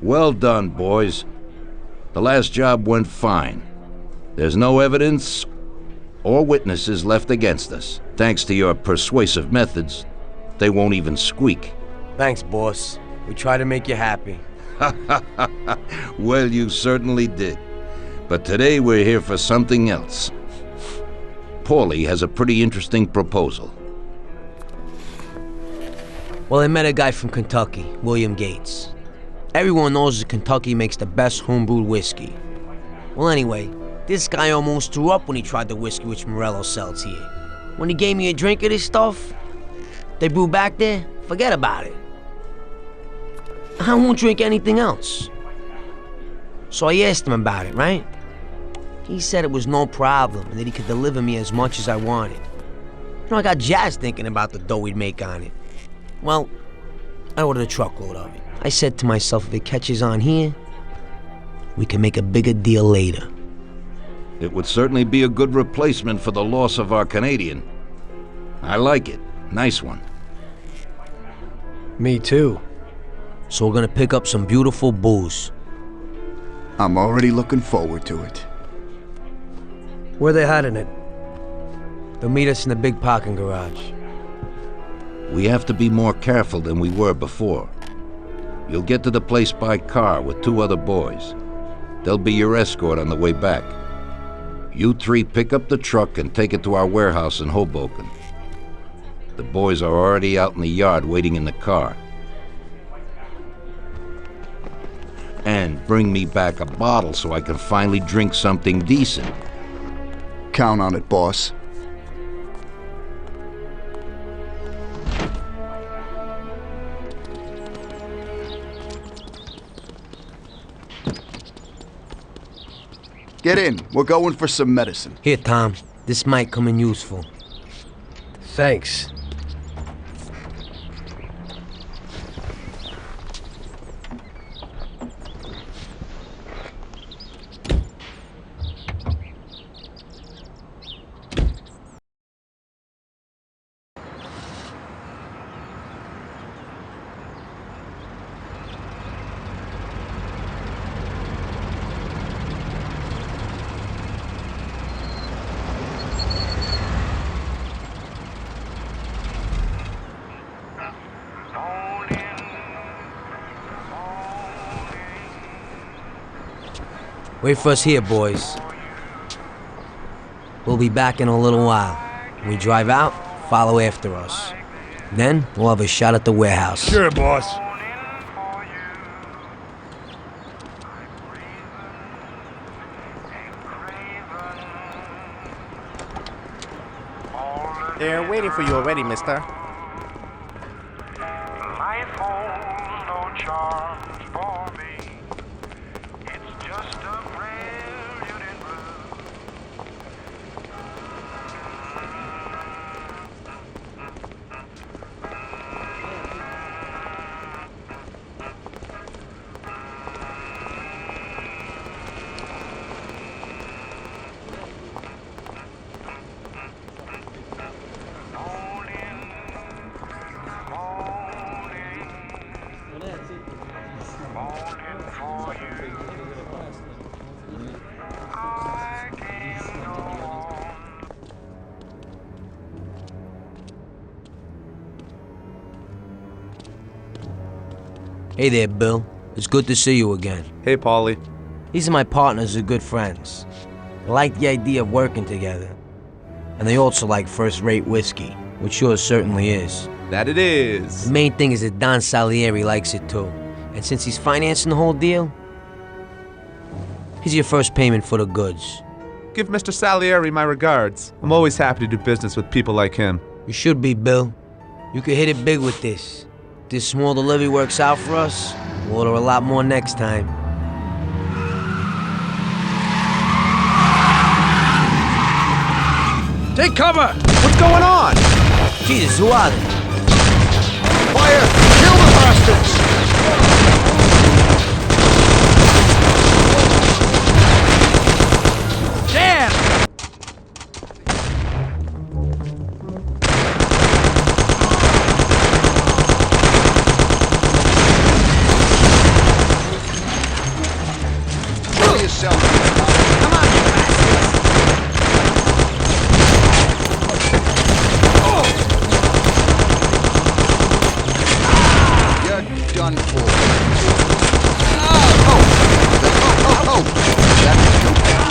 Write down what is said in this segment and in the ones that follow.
Well done, boys. The last job went fine. There's no evidence or witnesses left against us. Thanks to your persuasive methods, they won't even squeak. Thanks, boss. We try to make you happy. Well, you certainly did. But today we're here for something else. Paulie has a pretty interesting proposal. Well, I met a guy from Kentucky, William Gates. Everyone knows that Kentucky makes the best homebrewed whiskey. Well, anyway, this guy almost threw up when he tried the whiskey which Morello sells here. When he gave me a drink of this stuff they brew back there, forget about it. I won't drink anything else. So I asked him about it, right? He said it was no problem and that he could deliver me as much as I wanted. You know, I got jazzed thinking about the dough we'd make on it. Well, I ordered a truckload of it. I said to myself, if it catches on here, we can make a bigger deal later. It would certainly be a good replacement for the loss of our Canadian. I like it. Nice one. Me too. So we're gonna pick up some beautiful booze. I'm already looking forward to it. Where they hiding it? They'll meet us in the big parking garage. We have to be more careful than we were before. You'll get to the place by car with 2 other boys. They'll be your escort on the way back. You 3 pick up the truck and take it to our warehouse in Hoboken. The boys are already out in the yard waiting in the car. And bring me back a bottle so I can finally drink something decent. Count on it, boss. Get in. We're going for some medicine. Here, Tom. This might come in useful. Thanks. Wait for us here, boys. We'll be back in a little while. When we drive out, follow after us. Then, we'll have a shot at the warehouse. Sure, boss. They're waiting for you already, mister. Life holds no charms for me. It's just a prelude in blue. Hey there, Bill. It's good to see you again. Hey, Paulie. These are my partners who are good friends. They like the idea of working together. And they also like first-rate whiskey, which yours certainly is. That it is. The main thing is that Don Salieri likes it too. And since he's financing the whole deal, here's your first payment for the goods. Give Mr. Salieri my regards. I'm always happy to do business with people like him. You should be, Bill. You could hit it big with this. If this small delivery works out for us, we'll order a lot more next time. Take cover! What's going on? Jesus, who are they? Fire! Kill the bastards! Damn! done for. Oh! That's no bad.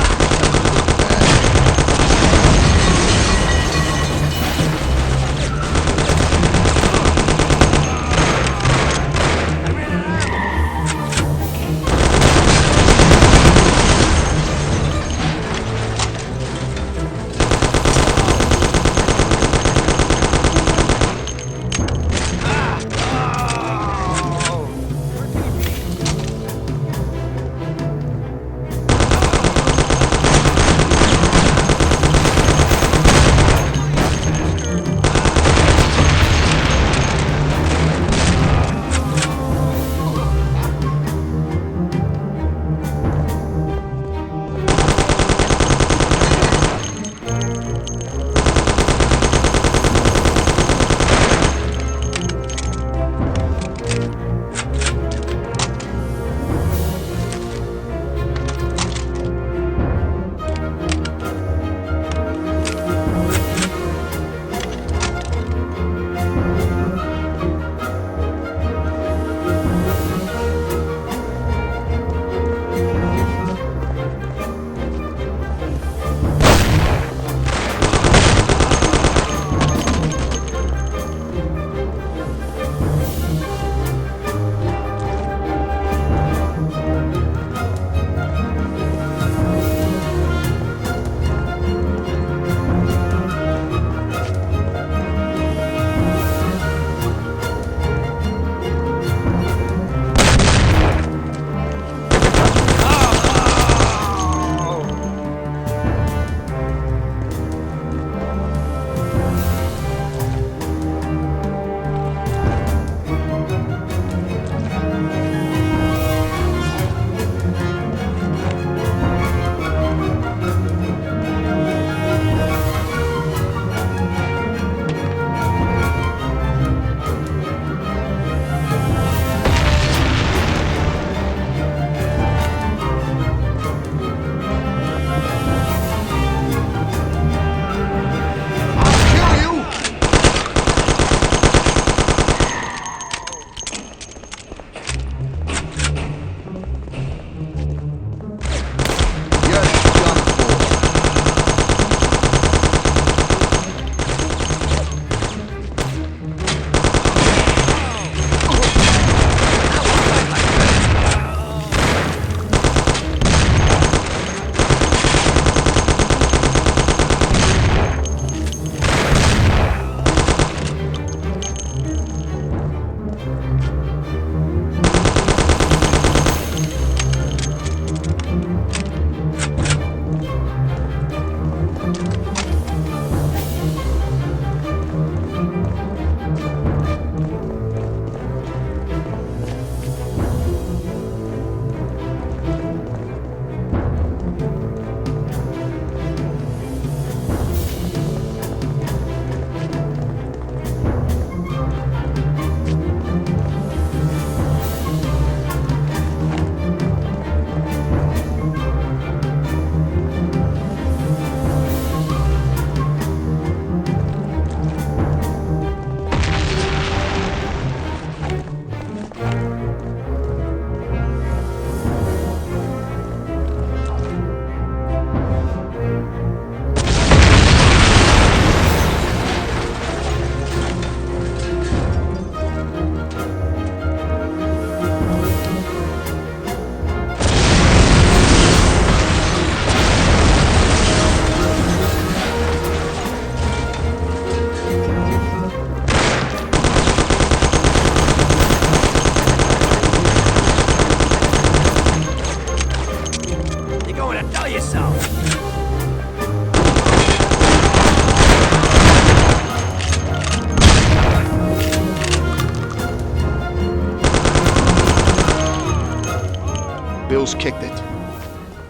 Bill's kicked it.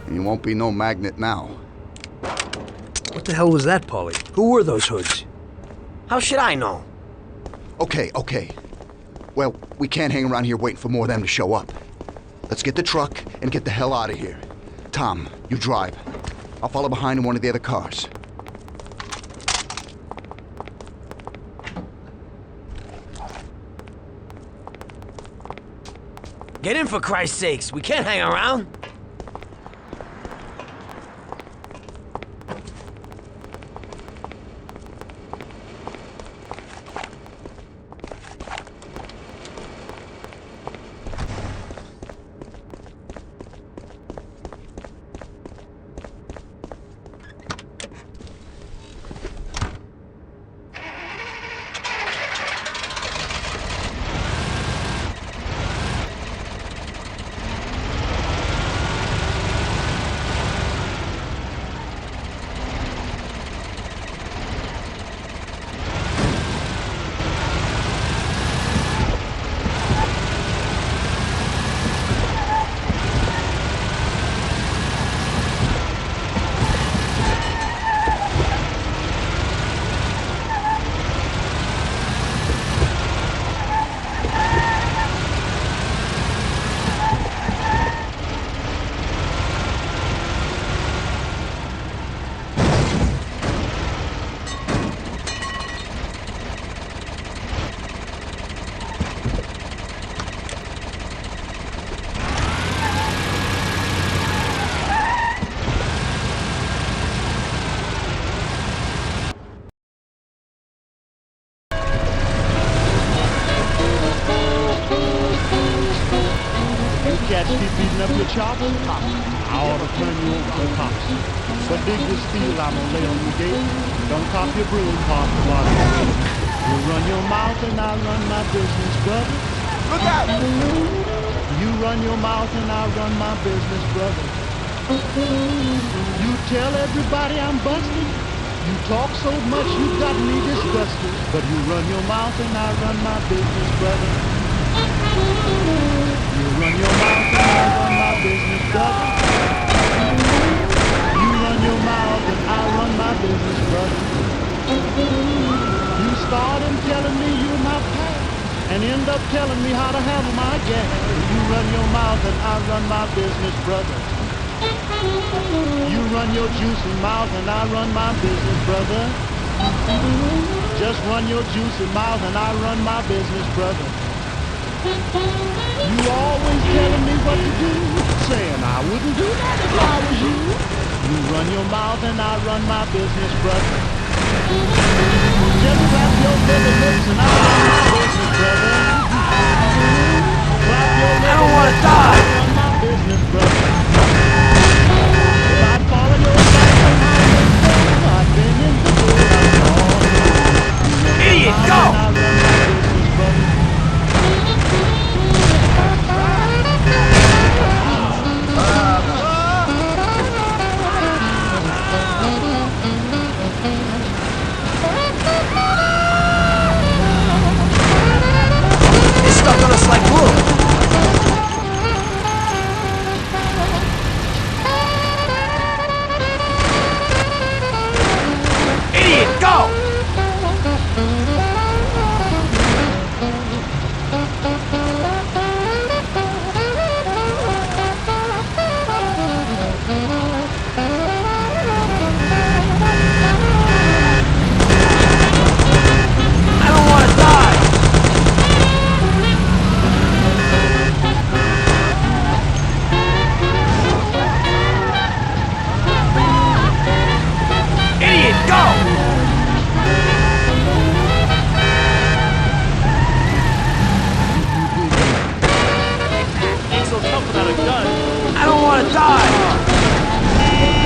And you won't be no magnet now. What the hell was that, Paulie? Who were those hoods? How should I know? Okay. Well, we can't hang around here waiting for more of them to show up. Let's get the truck and get the hell out of here. Tom, you drive. I'll follow behind in one of the other cars. Get in for Christ's sakes. We can't hang around. Cats keep beating up your chops, I ought to turn you over to the cops. But dig this steel I'm gonna lay on your gate. Don't cop your broom, park the bottom of the gate. You run your mouth and I run my business, brother. Look out! You run your mouth and I run my business, brother. You tell everybody I'm busted. You talk so much you got me disgusted. But you run your mouth and I run my business, brother. You run your mouth and I run my business, brother. You run your mouth and I run my business, brother. You start in telling me you're my pal and end up telling me how to handle my gal. You run your mouth and I run my business, brother. You run your juicy mouth and I run my business, brother. Just run your juicy mouth and I run my business, brother. You always telling me what to do, saying I wouldn't do that if I was you. You run your mouth and I run my business, brother. Just clap your little lips and I run my business, brother. Clap your little I don't want to lips die. and I run my business, brother. If I'd follow your advice and I was dead, I'd been in the good, I'm all good. Idiot, go! And I run my business, brother. It's stuck on us like glue. Idiot, go! I don't want to die. Idiot, go! Ain't so tough without a gun. I don't want to die.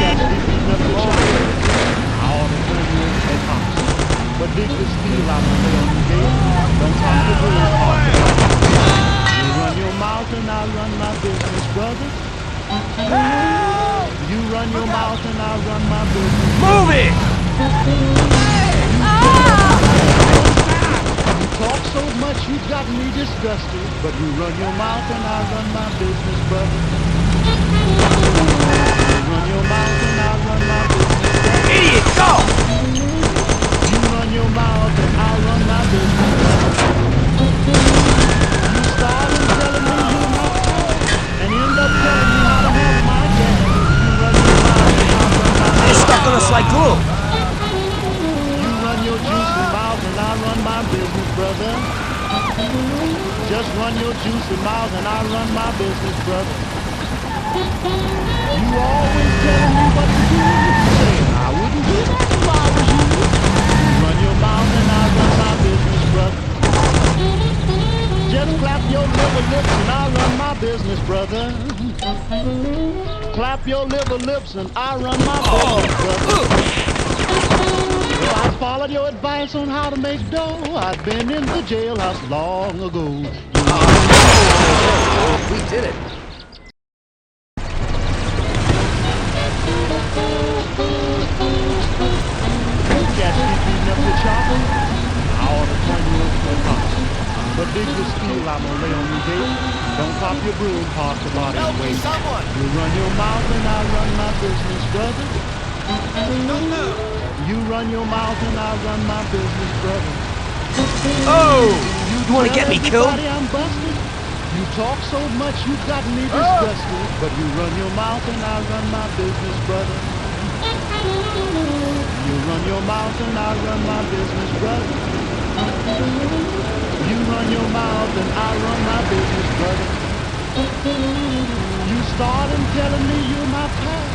Cats keep beating up your chop. I ought to turn you over to the cops. But dig the steel out and lay on the gate. Don't talk the rules, park the bottom. You run your mouth and I run my business, brother. You run your mouth and I run my business. Move it! You talk so much you got me disgusted. But you run your mouth and I run my business, brother. You run your mouth and I run my business, brother. Idiot, go! You run your mouth and I run my business, brother. You start in telling me you're my pal and end up telling me how to handle my gal. You run your mouth and I run my business. It's stuck on us like glue. You run your juicy mouth and I run my business, brother. Just run run your juicy mouth and I run my business, brother. You always telling me what to do. Saying I wouldn't do that if I was you. You run your mouth and I run my business, brother. Just clap your liver lips and I run my business, brother. Clap your liver lips and I run my business, brother. If I followed your advice on how to make dough, I'd been in the jailhouse long ago. We did it. Catch me beating up your chopper, I ought to turn you over to the cops. But dig your steel, I'm gonna lay on your gate. Don't pop your broom, park the body and wait. You run your mouth and I run my business, brother. You run your mouth and I run my business, brother. Oh! You wanna get me killed? I'm busted. You talk so much you got me disgusted. But you run your mouth and I run my business, brother. You run your mouth and I run my business, brother. You run your mouth and I run my business, brother. You start and telling me you're my pal,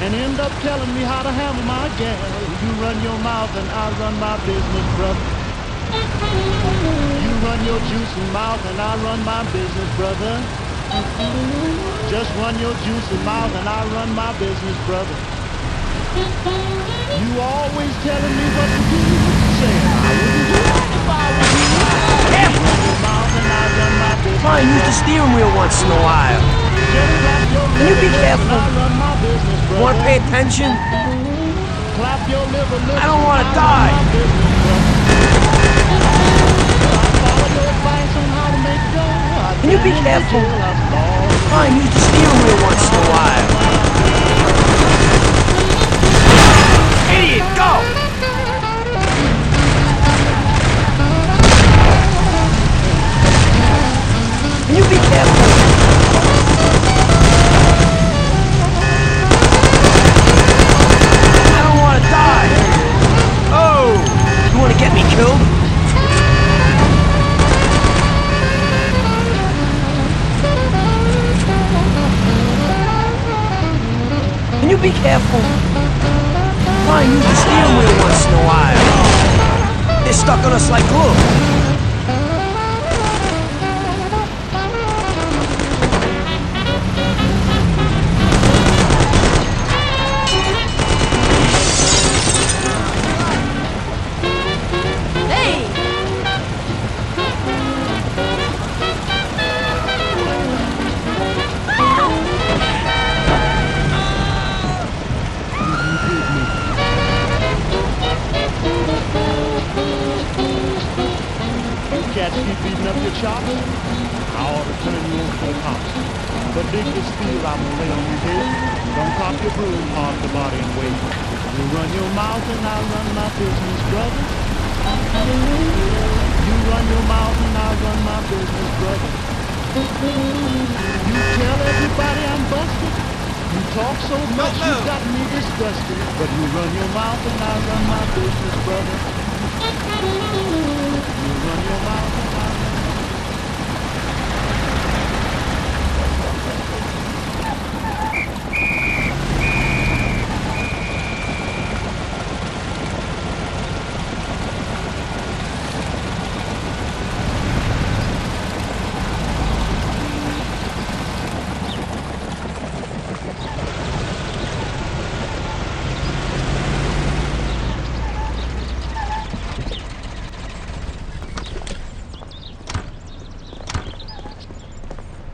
and end up telling me how to handle my gal. You run your mouth and I run my business, brother. You run your juicy mouth and I run my business, brother. Just run your juicy mouth and I run my business, brother. You always telling me what to do, saying I wouldn't do that if I was you. You run your mouth and I run my business. Fine, use the steering wheel once in a while. Can you be careful? I run my business, brother. Wanna pay attention? Clap your liver lips. I don't wanna die. Can you be careful? Fine, use the steering wheel once in a while. Idiot, go! Can you be careful? I don't wanna die. Oh! You wanna get me killed? Can you be careful? Fine, use the steering wheel once in a while. They're stuck on us like glue. Catch me beating up your chops, I ought to turn you over to the cops. But dig your steel, I'm gonna lay on your head. Don't pop your broom, park the body and wait. You run your mouth and I run my business, brother. You run your mouth and I run my business, brother. You tell everybody I'm busted. You talk so much you got me disgusted. But you run your mouth and I run my business, brother. You run your mouth and I run.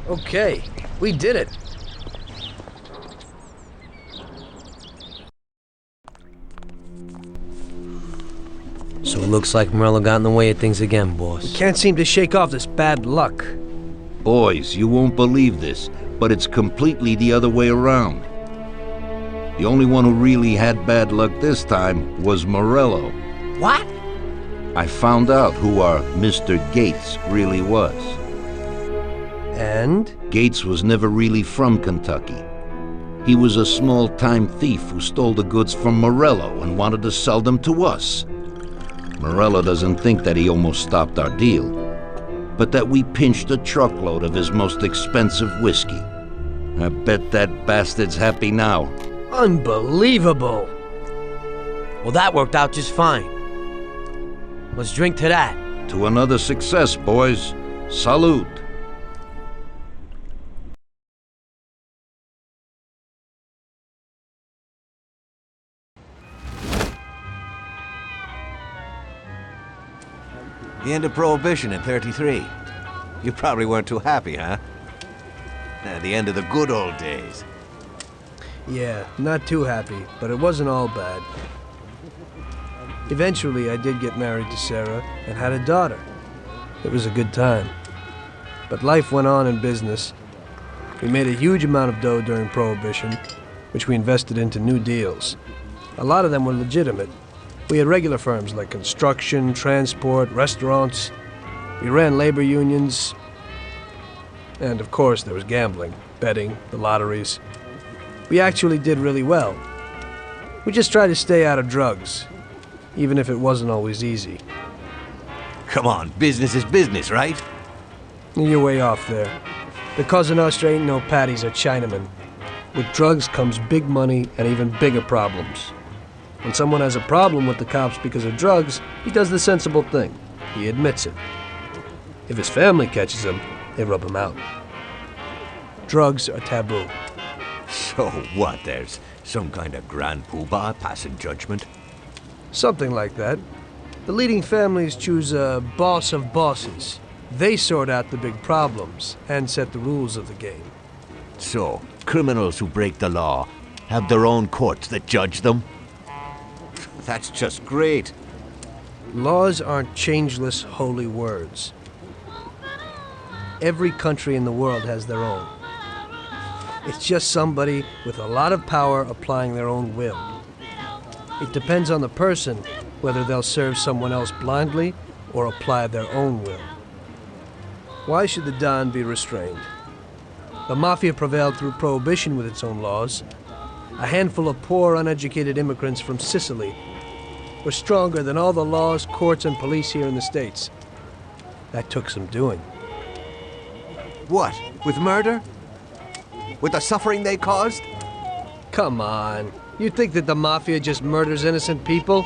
Okay, we did it. So it looks like Morello got in the way of things again, boss. Can't seem to shake off this bad luck. Boys, you won't believe this, but it's completely the other way around. The only one who really had bad luck this time was Morello. What? I found out who our Mr. Gates really was. And? Gates was never really from Kentucky. He was a small-time thief who stole the goods from Morello and wanted to sell them to us. Morello doesn't think that he almost stopped our deal, but that we pinched a truckload of his most expensive whiskey. I bet that bastard's happy now. Unbelievable! Well, that worked out just fine. Let's drink to that. To another success, boys. Salute. The end of Prohibition in '33. You probably weren't too happy, huh? The end of the good old days. Yeah, not too happy, but it wasn't all bad. Eventually, I did get married to Sarah and had a daughter. It was a good time. But life went on in business. We made a huge amount of dough during Prohibition, which we invested into new deals. A lot of them were legitimate. We had regular firms like construction, transport, restaurants. We ran labor unions. And of course, there was gambling, betting, the lotteries. We actually did really well. We just tried to stay out of drugs, even if it wasn't always easy. Come on, business is business, right? You're way off there. The Cosa Nostra ain't no Paddies or Chinamen. With drugs comes big money and even bigger problems. When someone has a problem with the cops because of drugs, he does the sensible thing. He admits it. If his family catches him, they rub him out. Drugs are taboo. So what, there's some kind of grand poobah passing judgment? Something like that. The leading families choose a boss of bosses. They sort out the big problems and set the rules of the game. So, criminals who break the law have their own courts that judge them? That's just great. Laws aren't changeless holy words. Every country in the world has their own. It's just somebody with a lot of power applying their own will. It depends on the person whether they'll serve someone else blindly or apply their own will. Why should the Don be restrained? The Mafia prevailed through Prohibition with its own laws. A handful of poor, uneducated immigrants from Sicily were stronger than all the laws, courts, and police here in the States. That took some doing. What? With murder? With the suffering they caused? Come on. You think that the Mafia just murders innocent people?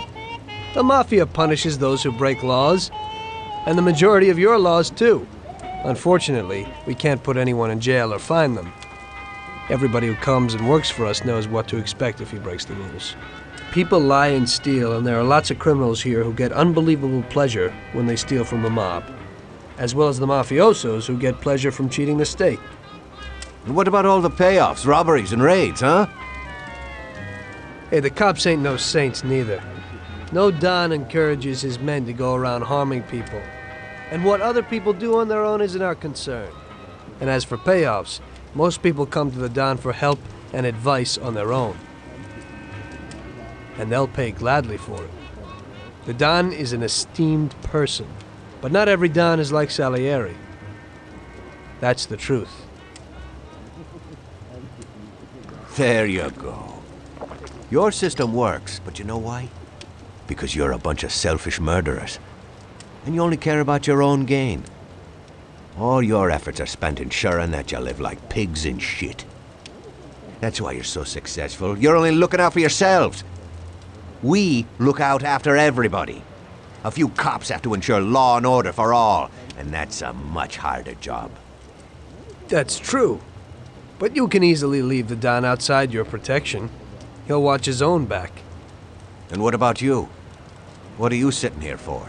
The Mafia punishes those who break laws. And the majority of your laws, too. Unfortunately, we can't put anyone in jail or fine them. Everybody who comes and works for us knows what to expect if he breaks the rules. People lie and steal, and there are lots of criminals here who get unbelievable pleasure when they steal from the mob, as well as the mafiosos who get pleasure from cheating the state. And what about all the payoffs, robberies, and raids, huh? Hey, the cops ain't no saints neither. No Don encourages his men to go around harming people. And what other people do on their own isn't our concern. And as for payoffs, most people come to the Don for help and advice on their own. And they'll pay gladly for it. The Don is an esteemed person, but not every Don is like Salieri. That's the truth. There you go. Your system works, but you know why? Because you're a bunch of selfish murderers. And you only care about your own gain. All your efforts are spent ensuring that you live like pigs in shit. That's why you're so successful. You're only looking out for yourselves. We look out after everybody. A few cops have to ensure law and order for all, and that's a much harder job. That's true. But you can easily leave the Don outside your protection. He'll watch his own back. And what about you? What are you sitting here for?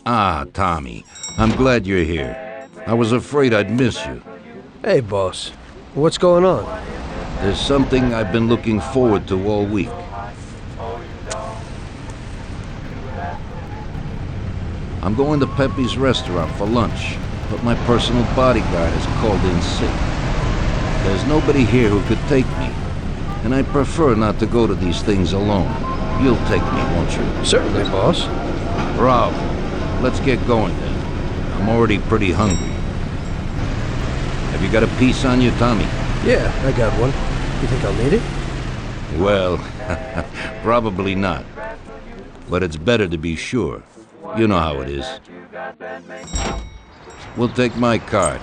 Ah, Tommy. I'm glad you're here. I was afraid I'd miss you. Hey, boss. What's going on? There's something I've been looking forward to all week. I'm going to Pepe's restaurant for lunch, but my personal bodyguard is called in sick. There's nobody here who could take me, and I prefer not to go to these things alone. You'll take me, won't you? Certainly, boss. Bravo. Let's get going then. I'm already pretty hungry. Have you got a piece on you, Tommy? Yeah, I got one. You think I'll need it? Well, probably not. But it's better to be sure. You know how it is. We'll take my card.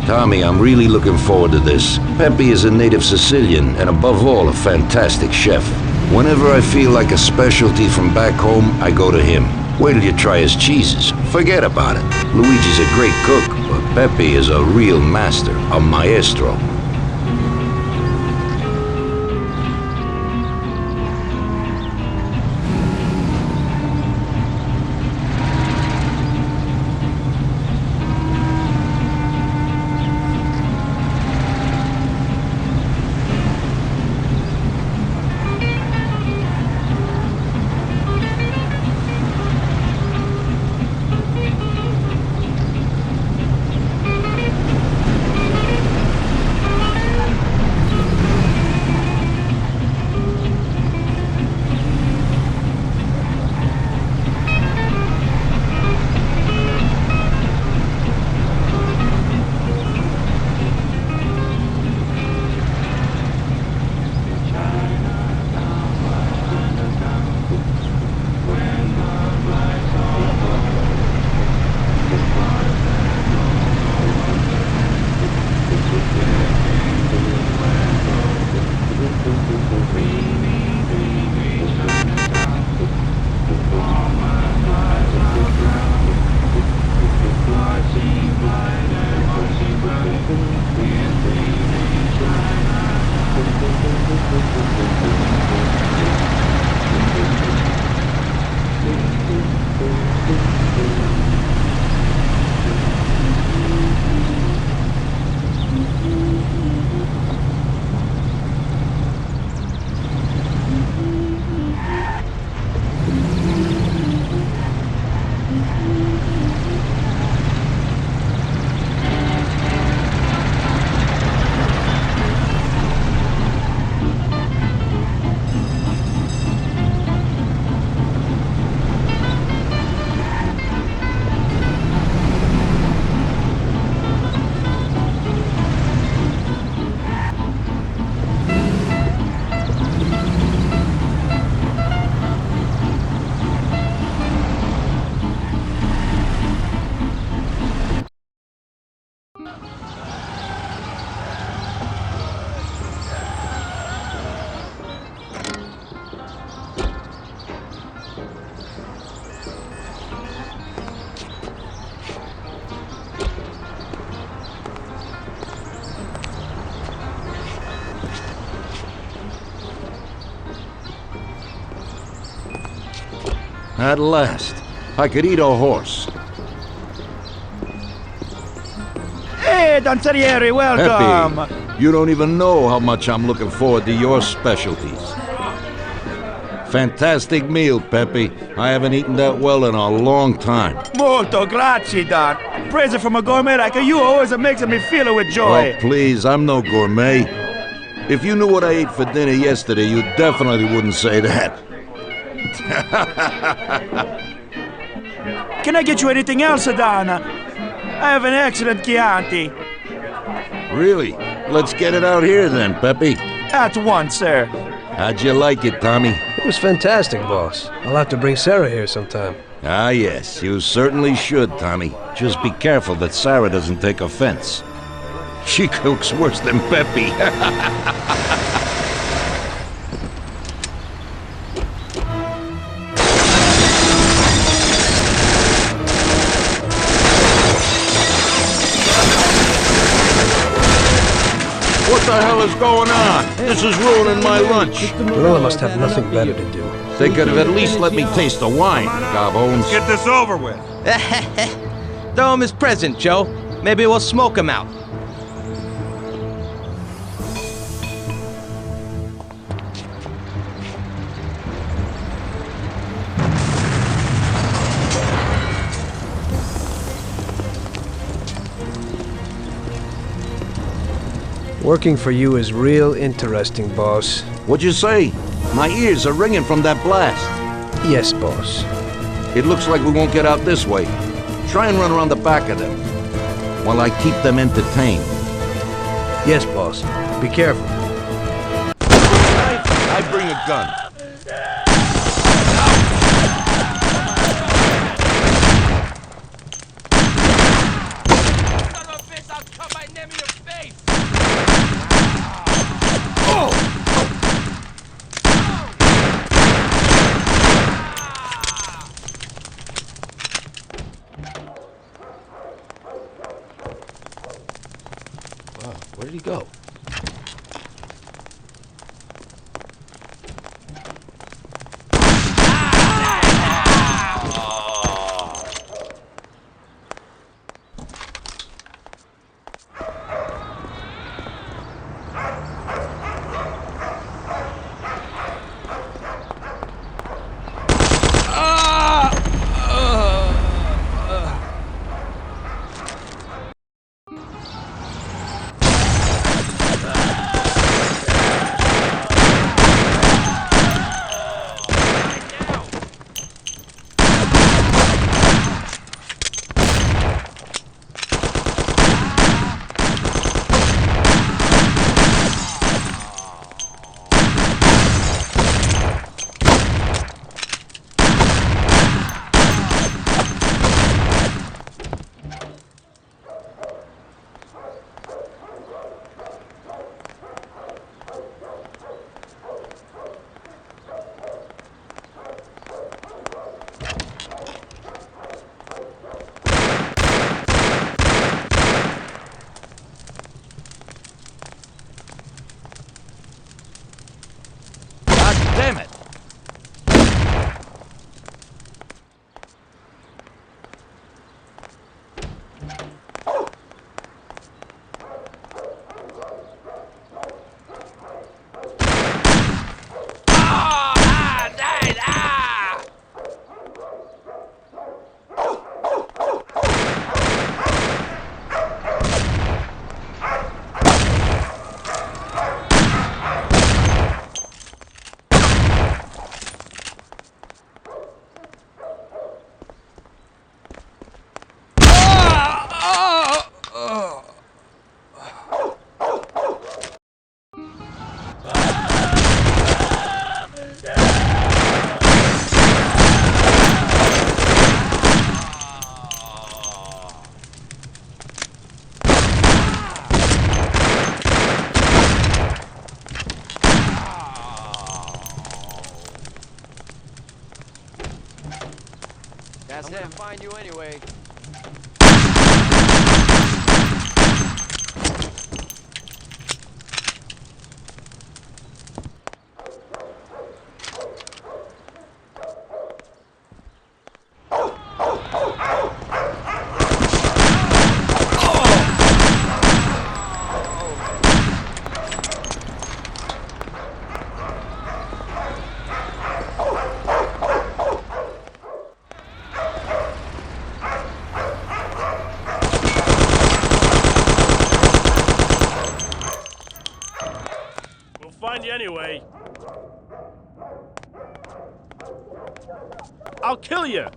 Tommy, I'm really looking forward to this. Pepe is a native Sicilian, and above all, a fantastic chef. Whenever I feel like a specialty from back home, I go to him. Wait till you try his cheeses. Forget about it. Luigi's a great cook, but Pepe is a real master, a maestro. At last, I could eat a horse. Hey, Danzarieri, welcome! Pepe, you don't even know how much I'm looking forward to your specialties. Fantastic meal, Pepe. I haven't eaten that well in a long time. Molto grazie, Don. Praise from a gourmet like you always makes me feel with joy. Oh, please, I'm no gourmet. If you knew what I ate for dinner yesterday, you definitely wouldn't say that. Can I get you anything else, Don? I have an excellent Chianti. Really? Let's get it out here then, Pepe. At once, sir. How'd you like it, Tommy? It was fantastic, boss. I'll have to bring Sarah here sometime. Ah, yes, you certainly should, Tommy. Just be careful that Sarah doesn't take offense. She cooks worse than Pepe. What the hell is going on? This is ruining my lunch. Marilla must have nothing better to do. They could have at least let me taste the wine, gobbones. Get this over with. Throw him his present, Joe. Maybe we'll smoke him out. Working for you is real interesting, boss. What'd you say? My ears are ringing from that blast. Yes, boss. It looks like we won't get out this way. Try and run around the back of them, while I keep them entertained. Yes, boss. Be careful. I bring a gun. Where did he go? Damn it! That's him. Find you anyway. Find you anyway. I'll kill you.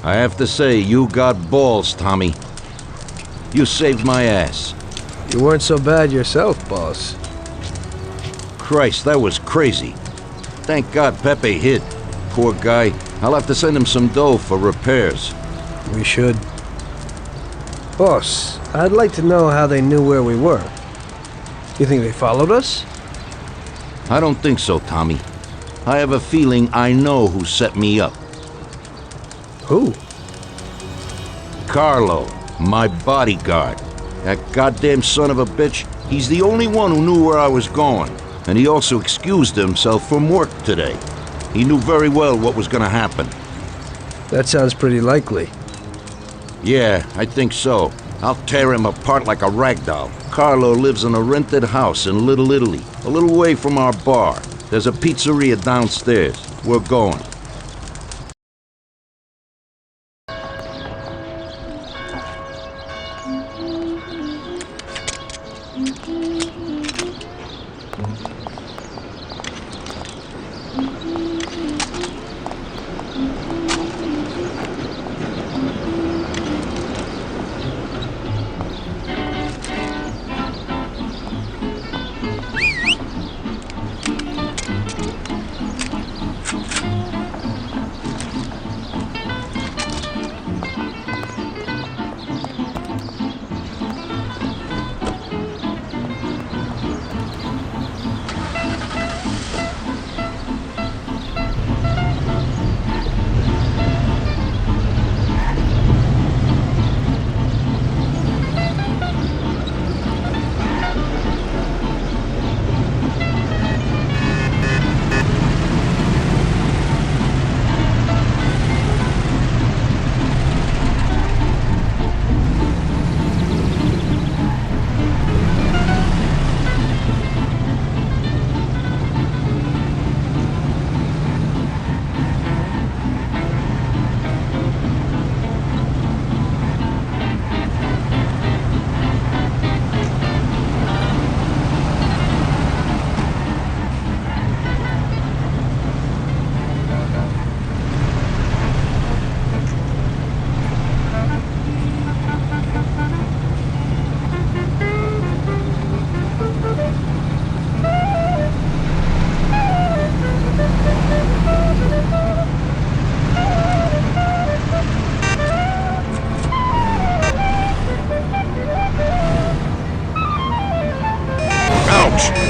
I have to say, you got balls, Tommy. You saved my ass. You weren't so bad yourself, boss. Christ, that was crazy. Thank God Pepe hid. Poor guy. I'll have to send him some dough for repairs. We should. Boss, I'd like to know how they knew where we were. You think they followed us? I don't think so, Tommy. I have a feeling I know who set me up. Who? Carlo, my bodyguard. That goddamn son of a bitch, he's the only one who knew where I was going. And he also excused himself from work today. He knew very well what was gonna happen. That sounds pretty likely. Yeah, I think so. I'll tear him apart like a rag doll. Carlo lives in a rented house in Little Italy, a little way from our bar. There's a pizzeria downstairs. We're going.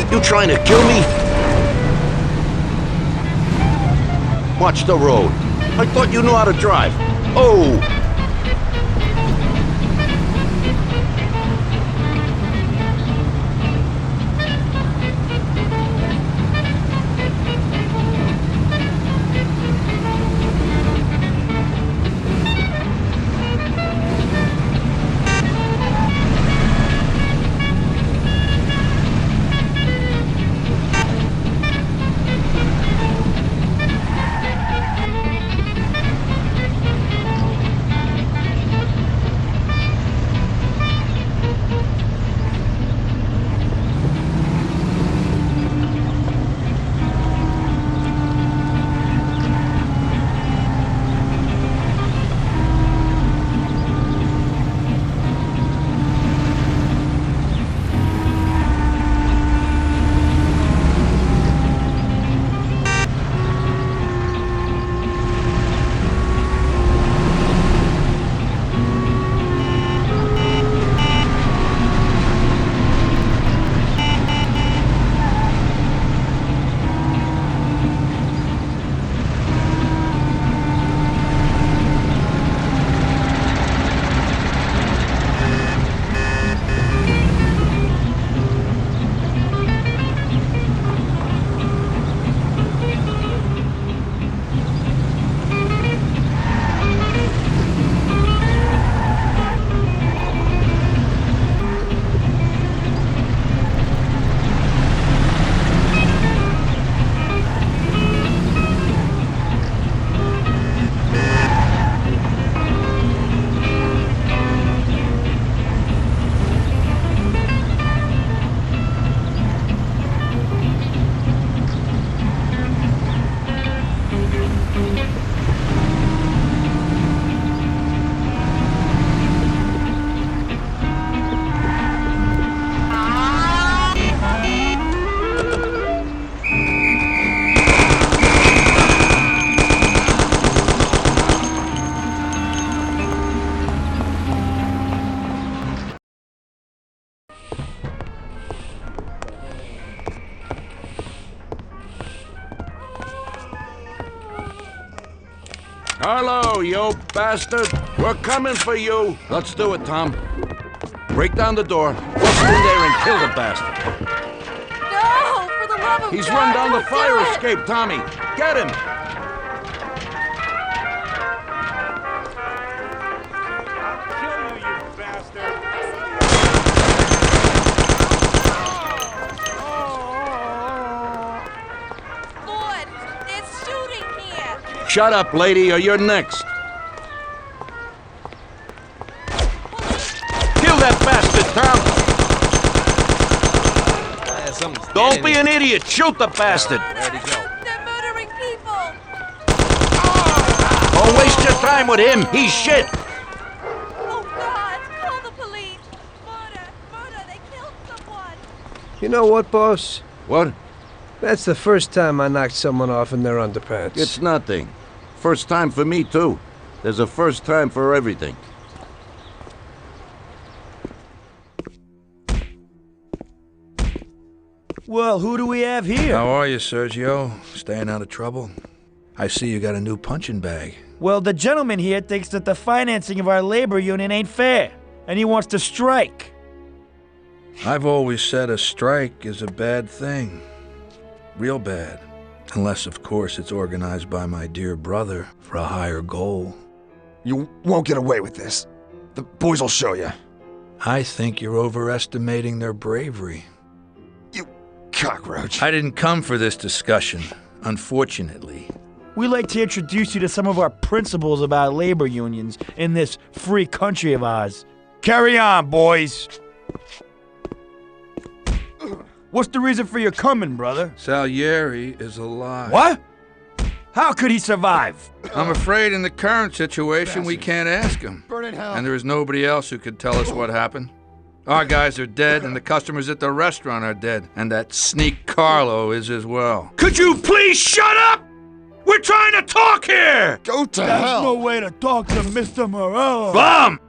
You trying to kill me? Watch the road. I thought you knew how to drive. Oh! Carlo, you bastard! We're coming for you! Let's do it, Tom. Break down the door, bust in there and kill the bastard. No! For the love of He's God, run down the don't fire do it! escape, Tommy! Get him! Lord, there's shooting here! Shut up, lady, or you're next. Kill that bastard, Tom! Don't be an idiot! Shoot the bastard! They're murdering people! Don't waste your time with him! He's shit! Oh, God! Call the police! Murder! Murder! They killed someone! You know what, boss? What? That's the first time I knocked someone off in their underpants. It's nothing. First time for me, too. There's a first time for everything. Well, who do we have here? How are you, Sergio? Staying out of trouble? I see you got a new punching bag. Well, the gentleman here thinks that the financing of our labor union ain't fair, and he wants to strike. I've always said a strike is a bad thing. Real bad. Unless, of course, it's organized by my dear brother for a higher goal. You won't get away with this. The boys will show you. I think you're overestimating their bravery. You cockroach. I didn't come for this discussion, unfortunately. We'd like to introduce you to some of our principles about labor unions in this free country of ours. Carry on, boys. What's the reason for your coming, brother? Salieri is alive. What? How could he survive? I'm afraid in the current situation we can't ask him. Burn in hell. And there is nobody else who could tell us what happened. Our guys are dead, and the customers at the restaurant are dead. And that sneak Carlo is as well. Could you please shut up? We're trying to talk here! Go to There's hell. no way to talk to Mr. Morello. Bum!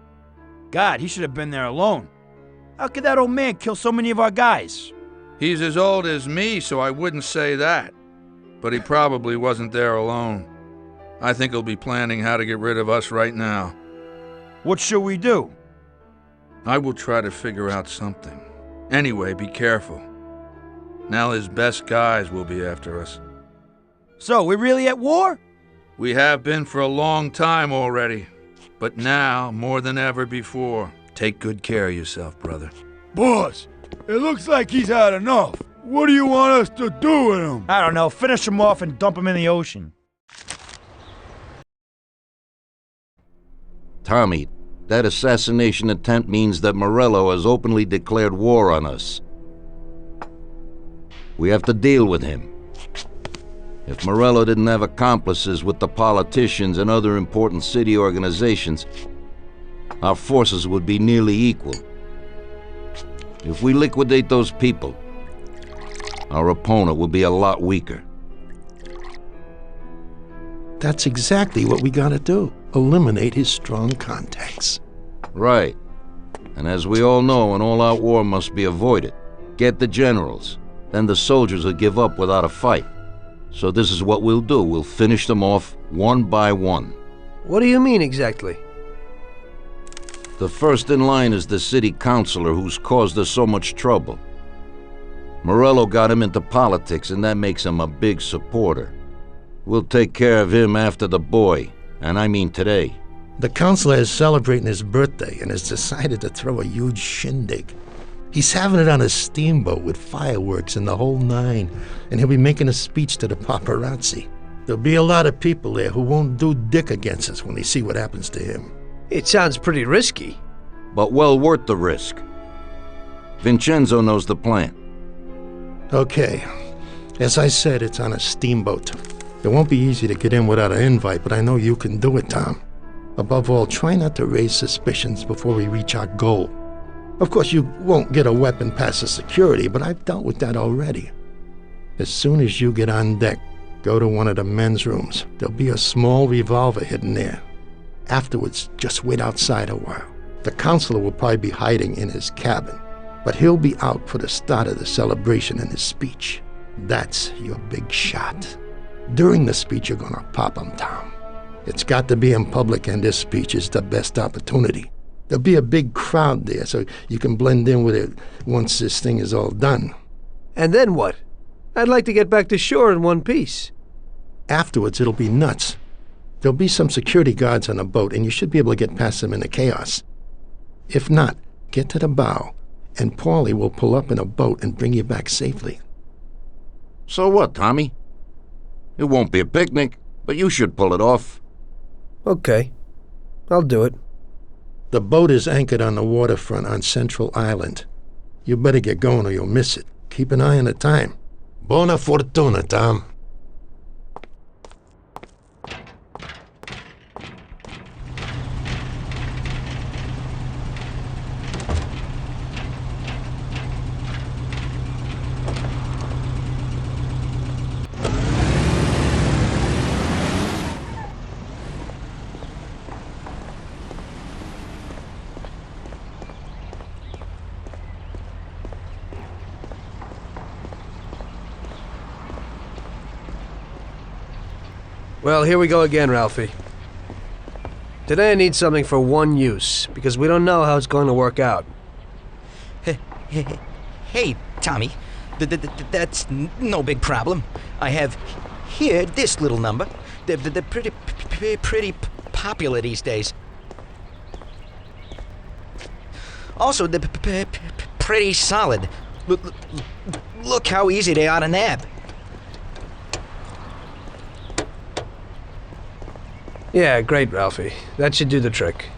God, he should have been there alone. How could that old man kill so many of our guys? He's as old as me, so I wouldn't say that. But he probably wasn't there alone. I think he'll be planning how to get rid of us right now. What should we do? I will try to figure out something. Anyway, be careful. Now his best guys will be after us. So, we're really at war? We have been for a long time already. But now, more than ever before, take good care of yourself, brother. Boss, it looks like he's had enough. What do you want us to do with him? I don't know. Finish him off and dump him in the ocean. Tommy, that assassination attempt means that Morello has openly declared war on us. We have to deal with him. If Morello didn't have accomplices with the politicians and other important city organizations, our forces would be nearly equal. If we liquidate those people, our opponent will be a lot weaker. That's exactly what we gotta do. Eliminate his strong contacts. Right. And as we all know, an all-out war must be avoided. Get the generals. Then the soldiers will give up without a fight. So this is what we'll do. We'll finish them off one by one. What do you mean exactly? The first in line is the city councilor who's caused us so much trouble. Morello got him into politics, and that makes him a big supporter. We'll take care of him after the boy, and I mean today. The councilor is celebrating his birthday and has decided to throw a huge shindig. He's having it on a steamboat with fireworks and the whole nine, and he'll be making a speech to the paparazzi. There'll be a lot of people there who won't do dick against us when they see what happens to him. It sounds pretty risky. But well worth the risk. Vincenzo knows the plan. Okay. As I said, it's on a steamboat. It won't be easy to get in without an invite, but I know you can do it, Tom. Above all, try not to raise suspicions before we reach our goal. Of course, you won't get a weapon past the security, but I've dealt with that already. As soon as you get on deck, go to one of the men's rooms. There'll be a small revolver hidden there. Afterwards, just wait outside a while. The counselor will probably be hiding in his cabin, but he'll be out for the start of the celebration and his speech. That's your big shot. During the speech, you're gonna pop him, Tom. It's got to be in public, and this speech is the best opportunity. There'll be a big crowd there, so you can blend in with it once this thing is all done. And then what? I'd like to get back to shore in one piece. Afterwards, it'll be nuts. There'll be some security guards on the boat, and you should be able to get past them in the chaos. If not, get to the bow, and Paulie will pull up in a boat and bring you back safely. So what, Tommy? It won't be a picnic, but you should pull it off. Okay. I'll do it. The boat is anchored on the waterfront on Central Island. You better get going or you'll miss it. Keep an eye on the time. Buona fortuna, Tom. Well, here we go again, Ralphie. Today I need something for one use, because we don't know how it's going to work out. Hey, Tommy. That's no big problem. I have here this little number. They're pretty popular these days. Also, they're pretty solid. Look how easy they are to nab. Yeah, great, Ralphie. That should do the trick.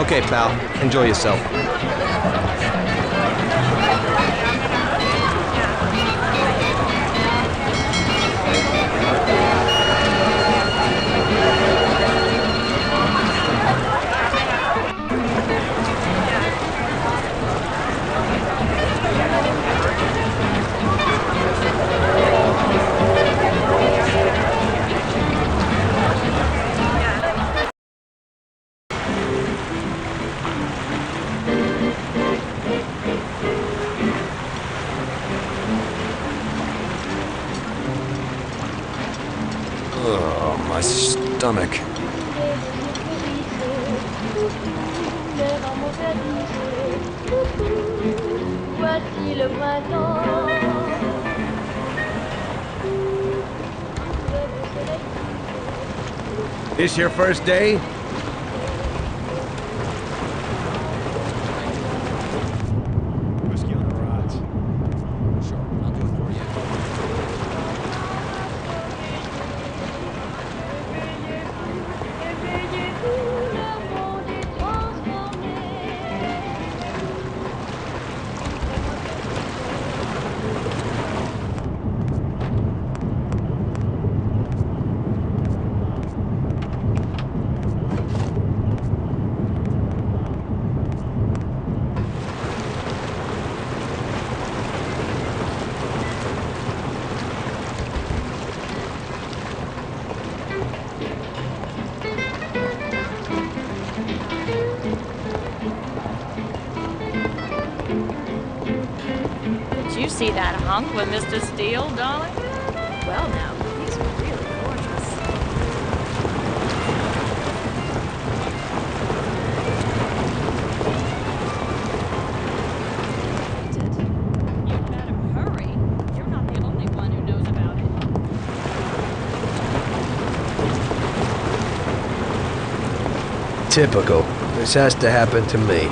Okay, pal. Enjoy yourself. Oh, my stomach. Voici le printemps. This your first day? Whiskey on the rocks. Sure, I'll do it for you. Did you see that hunk with Mr. Steele, darling? Well, now, he's really gorgeous. You better hurry. You're not the only one who knows about it. Typical. This has to happen to me.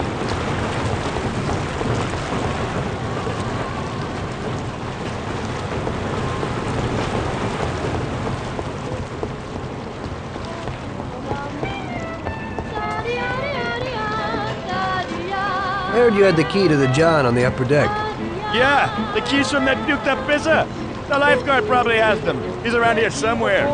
I heard you had the key to the John on the upper deck. Yeah, the keys from that buked up pizza. The lifeguard probably has them. He's around here somewhere.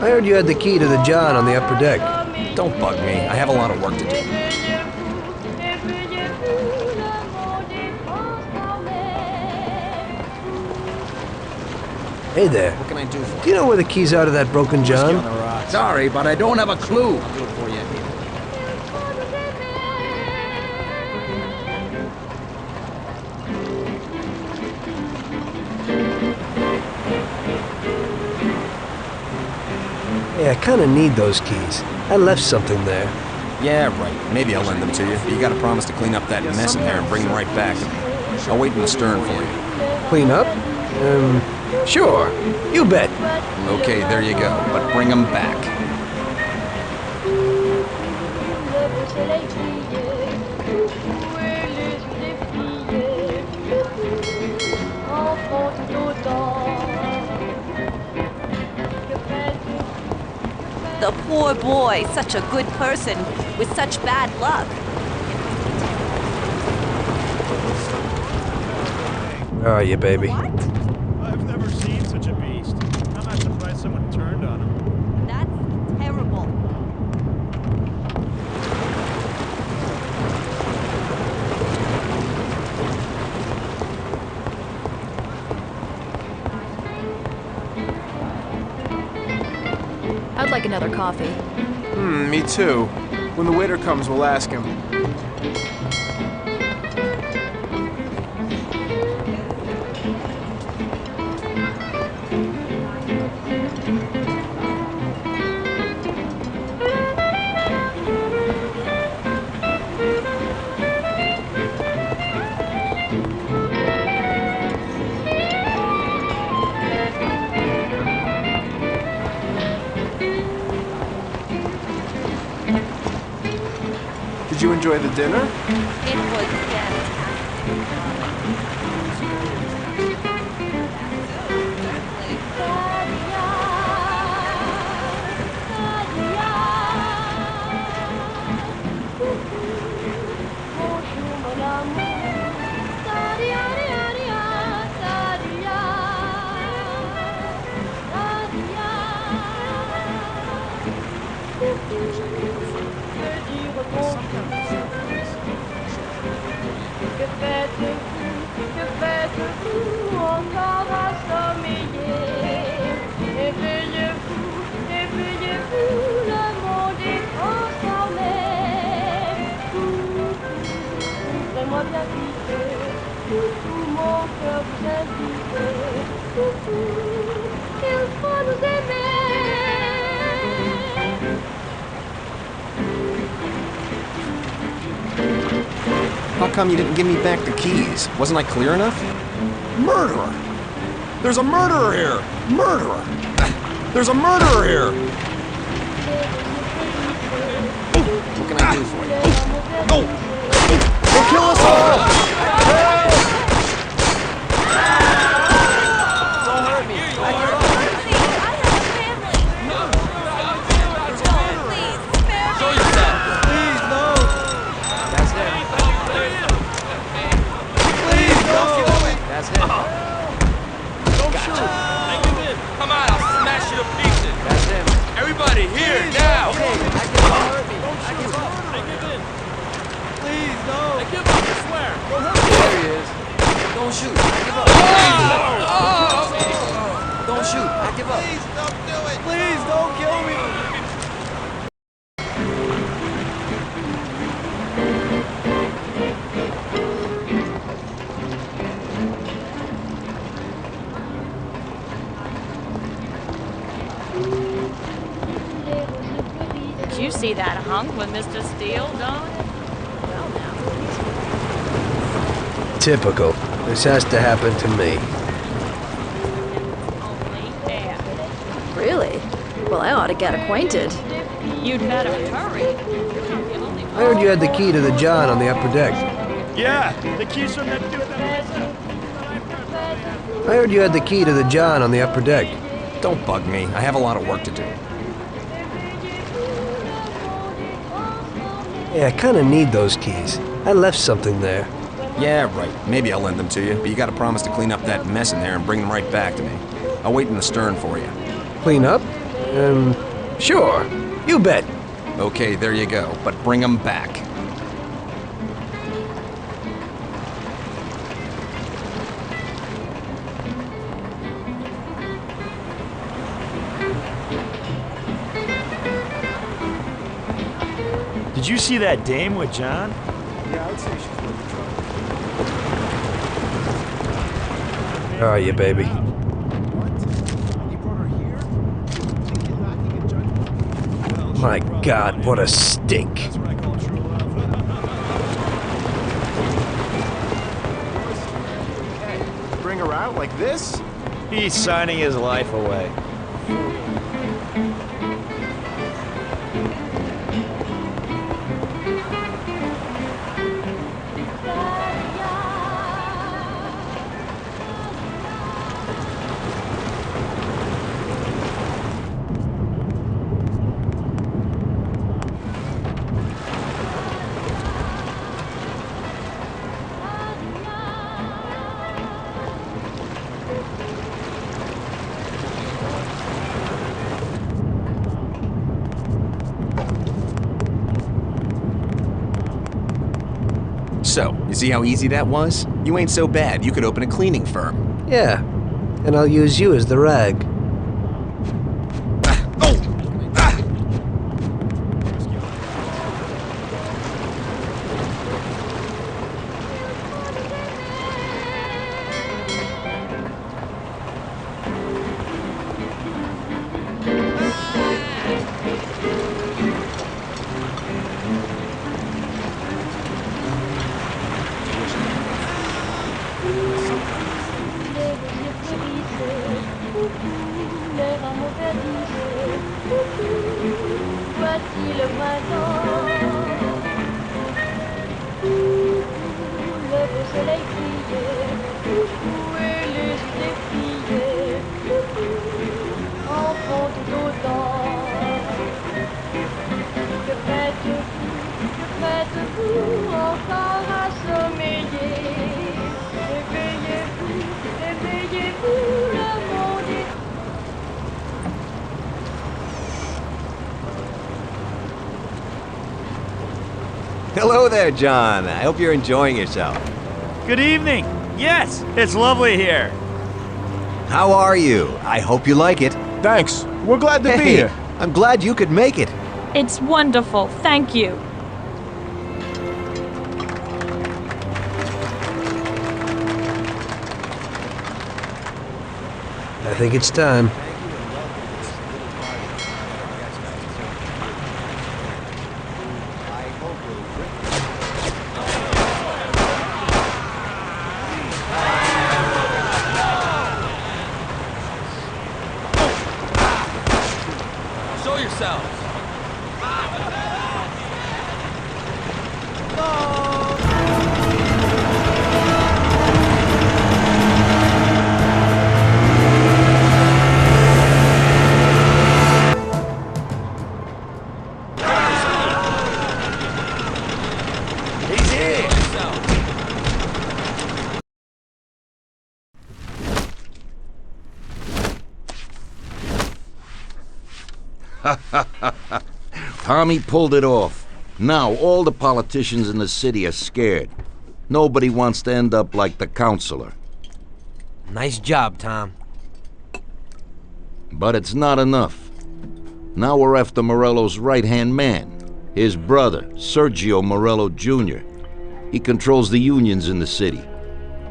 I heard you had the key to the John on the upper deck. Don't bug me. I have a lot of work to do. Hey there. What can I do for you? Do you know where the keys are to that broken John? Sorry, but I don't have a clue. I'll do it for you. Hey, I kind of need those keys. I left something there. Yeah, right. Maybe I'll lend them to you. You gotta promise to clean up that mess in there and bring them right back to me. I'll wait in the stern for you. Clean up? Sure. You bet. Okay, there you go. But bring them back. The poor boy, such a good person, with such bad luck. Where are you, baby? I've never seen such a beast. I'm not surprised someone turned on him. That's terrible. I'd like another coffee. Me too. When the waiter comes, we'll ask him. Did you enjoy the dinner? It was fantastic. debout, encore à sommeiller. Éveillez-vous, éveillez-vous, le monde est transformé. Ouvrez-moi bien vite, mon cœur vous invite. Il faut nous aimer. How come you didn't give me back the keys? Wasn't I clear enough? Murderer! There's a murderer here! Murderer! There's a murderer here! What can I do for you? Go! They'll kill us all! Everybody here now! Please, no! I give up, I swear! There he is. Don't shoot. I give up. Don't shoot. I give up. Please, don't do it. Please, don't kill me. Did you see that hunk with Mr. Steele, darling? Well, now, Typical. This has to happen to me. Really? Well, I ought to get acquainted. You'd better hurry. I heard you had the key to the John on the upper deck. Yeah, the keys from that dude I heard you had the key to the John on the upper deck. Don't bug me. I have a lot of work to do. Yeah, I kinda need those keys. I left something there. Yeah, right. Maybe I'll lend them to you, but you gotta promise to clean up that mess in there and bring them right back to me. I'll wait in the stern for you. Clean up? Sure. You bet. Okay, there you go. But bring them back. Did you see that dame with John? Yeah, I would say she's worth the trouble. How are you, baby? My God, what a stink. Hey, bring her out like this? He's signing his life away. So, you see how easy that was? You ain't so bad. You could open a cleaning firm. Yeah, and I'll use you as the rag. Voici le printemps, le beau soleil brille, et les yeux filles en font tout autant. Que faites-vous encore à sommeiller? Éveillez-vous, éveillez-vous, le monde est... Hello there, John. I hope you're enjoying yourself. Good evening. Yes, it's lovely here. How are you? I hope you like it. Thanks. We're glad to be Hey, here. I'm glad you could make it. It's wonderful. Thank you. I think it's time. Show yourselves. He's here. Tommy pulled it off. Now all the politicians in the city are scared. Nobody wants to end up like the counselor. Nice job, Tom. But it's not enough. Now we're after Morello's right-hand man, his brother, Sergio Morello Jr. He controls the unions in the city.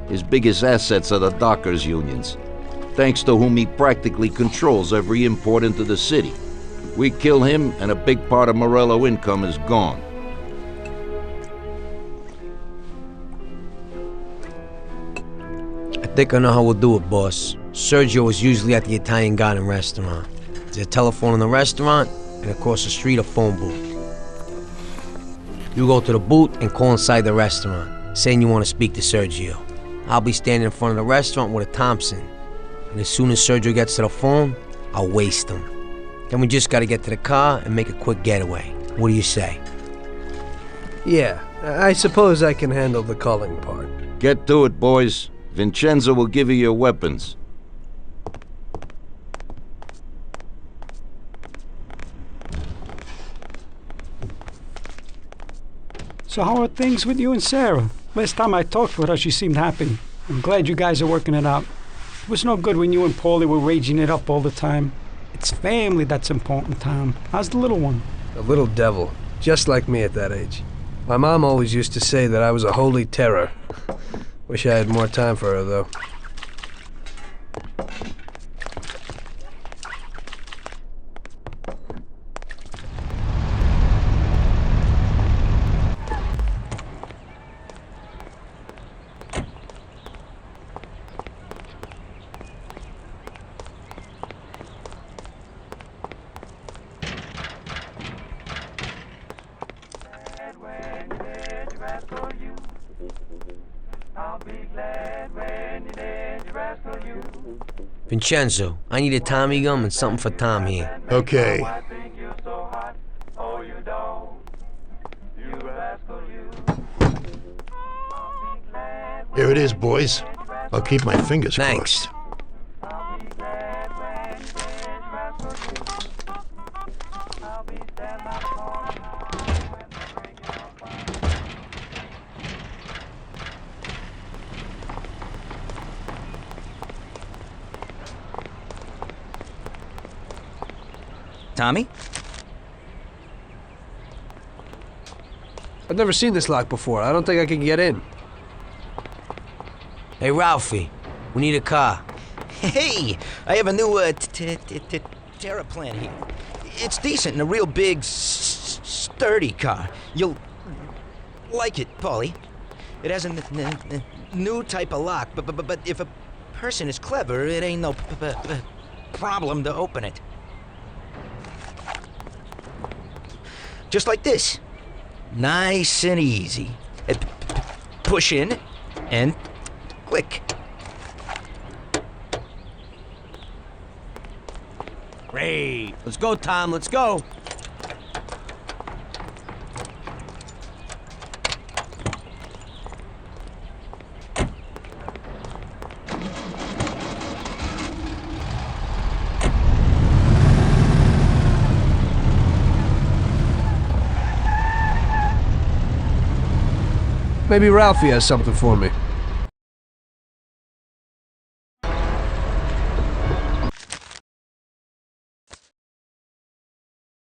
His biggest assets are the dockers' unions, thanks to whom he practically controls every import into the city. We kill him, and a big part of Morello income is gone. I think I know how we'll do it, boss. Sergio is usually at the Italian Garden restaurant. There's a telephone in the restaurant, and across the street a phone booth. You go to the booth and call inside the restaurant, saying you want to speak to Sergio. I'll be standing in front of the restaurant with a Thompson, and as soon as Sergio gets to the phone, I'll waste him. Then we just gotta get to the car and make a quick getaway. What do you say? Yeah, I suppose I can handle the calling part. Get to it, boys. Vincenzo will give you your weapons. So how are things with you and Sarah? Last time I talked with her, she seemed happy. I'm glad you guys are working it out. It was no good when you and Paulie were raging it up all the time. It's family that's important, Tom. How's the little one? A little devil, just like me at that age. My mom always used to say that I was a holy terror. Wish I had more time for her, though. Vincenzo, I need a Tommy gum and something for Tom here. Okay. Here it is, boys. I'll keep my fingers Thanks. crossed. Tommy? I've never seen this lock before. I don't think I can get in. Hey, Ralphie, we need a car. Hey, I have a new Terraplan here. It's decent and a real big, sturdy car. You'll like it, Paulie. It has a new type of lock, but if a person is clever, it ain't no problem to open it. Just like this. Nice and easy. Push in and click. Great. Let's go, Tom. Let's go. Maybe Ralphie has something for me.